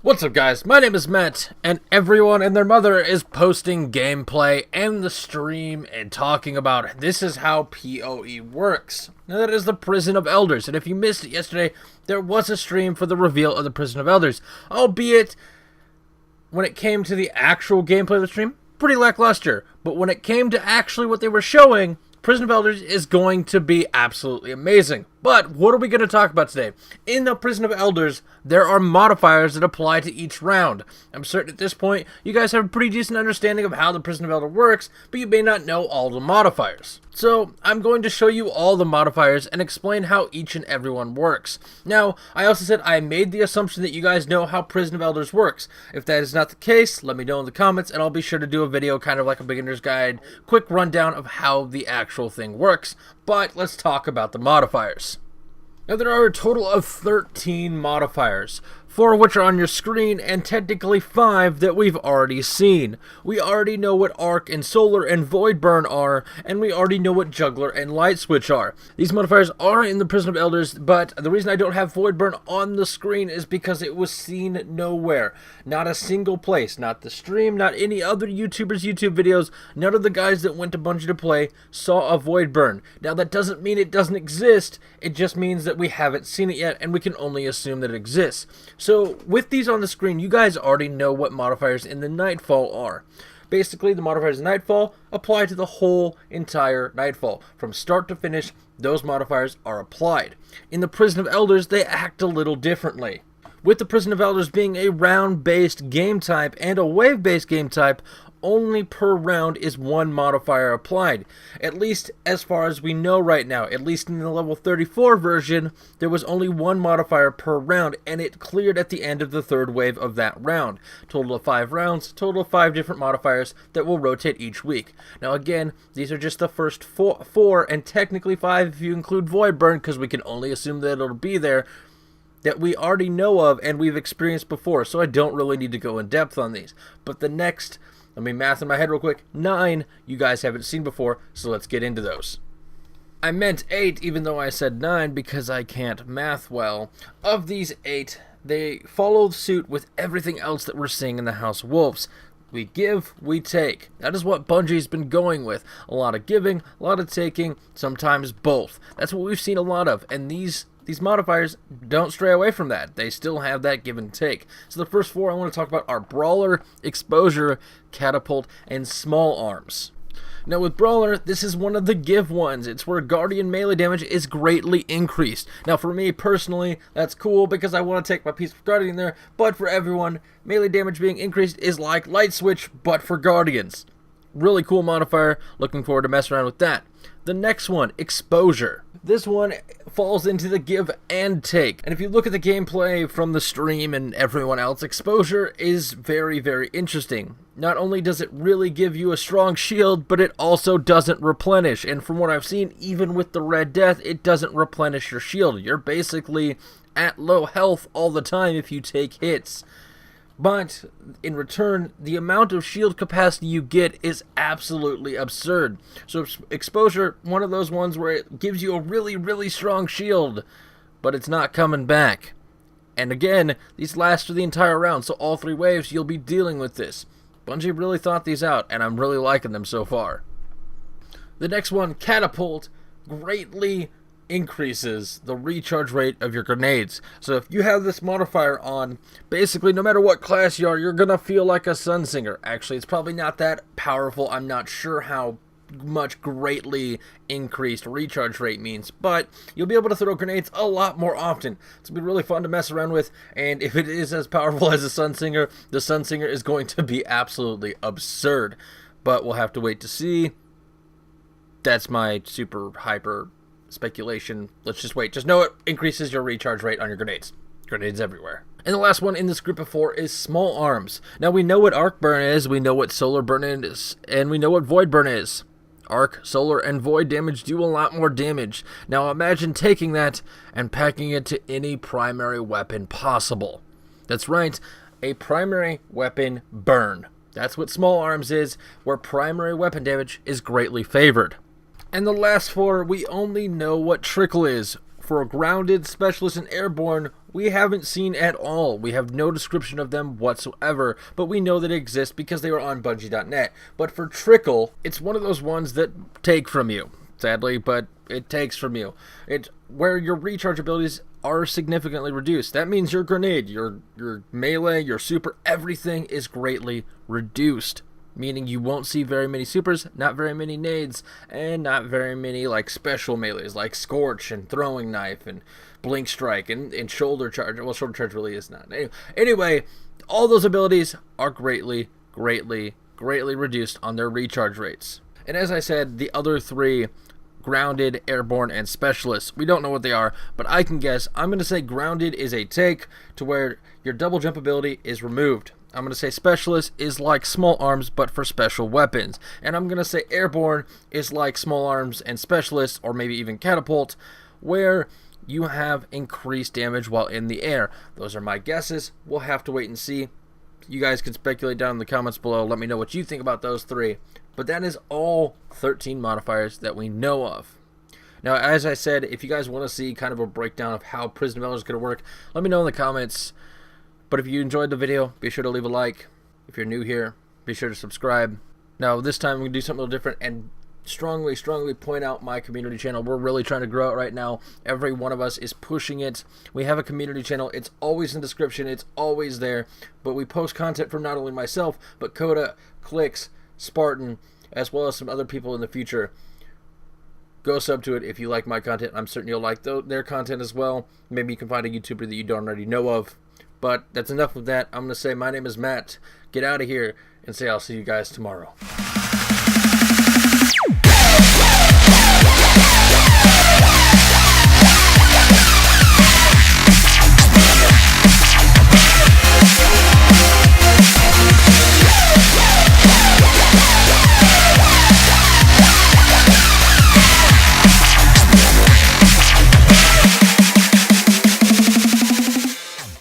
What's up, guys? My name is Matt, and everyone and their mother is posting gameplay and the stream and talking about this is how PoE works. Now, that is the Prison of Elders, and if you missed it yesterday, there was a stream for the reveal of the Prison of Elders, albeit when it came to the actual gameplay of the stream, pretty lackluster. But when it came to actually what they were showing, Prison of Elders is going to be absolutely amazing. But what are we going to talk about today? In the Prison of Elders, there are modifiers that apply to each round. I'm certain at this point, you guys have a pretty decent understanding of how the Prison of Elders works, but you may not know all the modifiers. So, I'm going to show you all the modifiers and explain how each and every one works. Now, I also said I made the assumption that you guys know how Prison of Elders works. If that is not the case, let me know in the comments, and I'll be sure to do a video kind of like a beginner's guide, quick rundown of how the actual thing works. But let's talk about the modifiers. Now, there are a total of 13 modifiers, 4 of which are on your screen, and technically 5 that we've already seen. We already know what Arc and Solar and Void Burn are, and we already know what Juggler and Light Switch are. These modifiers are in the Prison of Elders, but the reason I don't have Void Burn on the screen is because it was seen nowhere. Not a single place, not the stream, not any other YouTubers' YouTube videos, none of the guys that went to Bungie to play saw a Void Burn. Now, that doesn't mean it doesn't exist, it just means that we haven't seen it yet, and we can only assume that it exists. So, with these on the screen, you guys already know what modifiers in the Nightfall are. Basically, the modifiers in Nightfall apply to the whole entire Nightfall. From start to finish, those modifiers are applied. In the Prison of Elders, they act a little differently. With the Prison of Elders being a round-based game type and a wave-based game type, only per round is one modifier applied. At least as far as we know right now. At least in the level 34 version, there was only one modifier per round, and it cleared at the end of the third wave of that round. Total of 5 rounds, total of 5 different modifiers that will rotate each week. Now again, these are just the first four, and technically 5 if you include Void Burn, because we can only assume that it'll be there, that we already know of and we've experienced before, so I don't really need to go in depth on these. But the next, let me math in my head real quick, 9 you guys haven't seen before, so let's get into those. I meant 8 even though I said 9 because I can't math well. Of these 8, they follow suit with everything else that we're seeing in the House of Wolves. We give, we take. That is what Bungie's been going with. A lot of giving, a lot of taking, sometimes both. That's what we've seen a lot of, and these modifiers don't stray away from that. They still have that give and take. So the first 4 I want to talk about are Brawler, Exposure, Catapult, and Small Arms. Now with Brawler, this is one of the give ones. It's where Guardian melee damage is greatly increased. Now for me personally, that's cool because I want to take my piece of Guardian there, but for everyone, melee damage being increased is like Light Switch, but for Guardians. Really cool modifier, looking forward to messing around with that. The next one, Exposure. This one falls into the give and take. And if you look at the gameplay from the stream and everyone else, Exposure is very, very interesting. Not only does it really give you a strong shield, but it also doesn't replenish. And from what I've seen, even with the Red Death, it doesn't replenish your shield. You're basically at low health all the time if you take hits. But, in return, the amount of shield capacity you get is absolutely absurd. So, Exposure, one of those ones where it gives you a really, really strong shield, but it's not coming back. And again, these last for the entire round, so all 3 waves, you'll be dealing with this. Bungie really thought these out, and I'm really liking them so far. The next one, Catapult, greatly increases the recharge rate of your grenades. So if you have this modifier on, basically no matter what class you are, you're gonna feel like a Sunsinger. Actually, it's probably not that powerful. I'm not sure how much greatly increased recharge rate means, but you'll be able to throw grenades a lot more often. It's been really fun to mess around with, and if it is as powerful as a Sunsinger, the Sunsinger is going to be absolutely absurd. But we'll have to wait to see. That's my super hyper speculation. Let's just wait. Just know it increases your recharge rate on your grenades. Grenades everywhere. And the last one in this group of 4 is Small Arms. Now we know what Arc Burn is, we know what Solar Burn is, and we know what Void Burn is. Arc, Solar, and Void damage do a lot more damage. Now imagine taking that and packing it to any primary weapon possible. That's right, a primary weapon burn. That's what Small Arms is, where primary weapon damage is greatly favored. And the last 4, we only know what Trickle is. For Grounded, Specialist, and Airborne, we haven't seen at all. We have no description of them whatsoever, but we know that they exist because they were on Bungie.net. But for Trickle, it's one of those ones that take from you, sadly, but it takes from you. It's where your recharge abilities are significantly reduced. That means your grenade, your melee, your super, everything is greatly reduced. Meaning you won't see very many supers, not very many nades, and not very many like special melees like Scorch and Throwing Knife and Blink Strike and Shoulder Charge. Well, Shoulder Charge really is not. Anyway, all those abilities are greatly reduced on their recharge rates. And as I said, the other three, Grounded, Airborne, and Specialist, we don't know what they are, but I can guess. I'm going to say Grounded is a take to where your double jump ability is removed. I'm going to say Specialist is like Small Arms, but for special weapons. And I'm going to say Airborne is like Small Arms and Specialist, or maybe even Catapult, where you have increased damage while in the air. Those are my guesses. We'll have to wait and see. You guys can speculate down in the comments below. Let me know what you think about those three. But that is all 13 modifiers that we know of. Now, as I said, if you guys want to see kind of a breakdown of how Prison of Elders is going to work, let me know in the comments. But if you enjoyed the video, be sure to leave a like. If you're new here, be sure to subscribe. Now, this time we're going to do something a little different and strongly point out my community channel. We're really trying to grow it right now. Every one of us is pushing it. We have a community channel. It's always in the description. It's always there. But we post content from not only myself, but Coda, Clicks, Spartan, as well as some other people in the future. Go sub to it if you like my content. I'm certain you'll like their content as well. Maybe you can find a YouTuber that you don't already know of. But that's enough of that. I'm going to say my name is Matt. Get out of here and say I'll see you guys tomorrow.